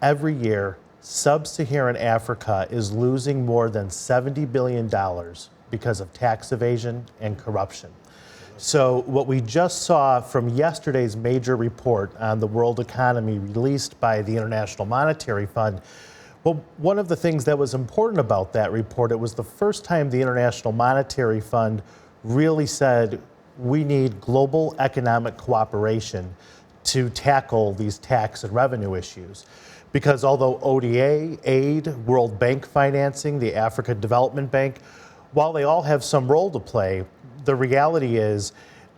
every year, sub-Saharan Africa is losing more than $70 billion because of tax evasion and corruption. So what we just saw from yesterday's major report on the world economy released by the International Monetary Fund, well, one of the things that was important about that report, it was the first time the International Monetary Fund really said we need global economic cooperation to tackle these tax and revenue issues. Because although ODA, aid, World Bank financing, the Africa Development Bank, while they all have some role to play, the reality is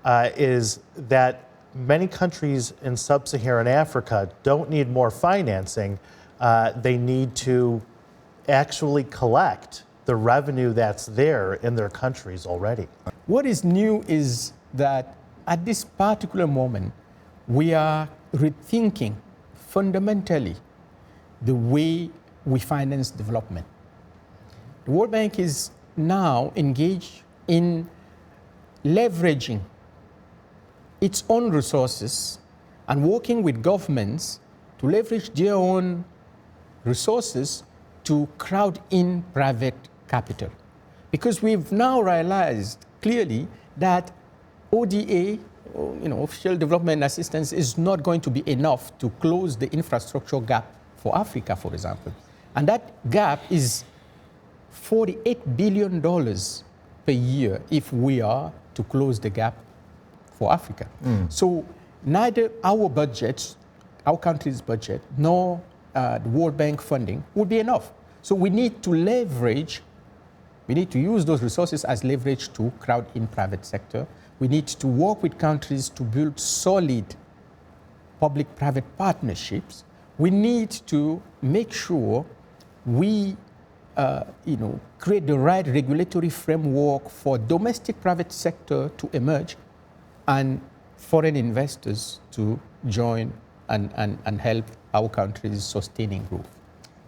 that many countries in sub-Saharan Africa don't need more financing. They need to actually collect the revenue that's there in their countries already. What is new is that at this particular moment, we are rethinking fundamentally the way we finance development. The World Bank is now engaged in leveraging its own resources and working with governments to leverage their own resources to crowd in private capital. Because we've now realized clearly that ODA, official development assistance, is not going to be enough to close the infrastructure gap for Africa, for example. And that gap is $48 billion per year if we are to close the gap for Africa. So neither our budgets, our country's budget, nor the World Bank funding would be enough. So we need to leverage, we need to use those resources as leverage to crowd in private sector. We need to work with countries to build solid public-private partnerships. We need to make sure we create the right regulatory framework for domestic private sector to emerge and foreign investors to join and help our countries sustaining growth.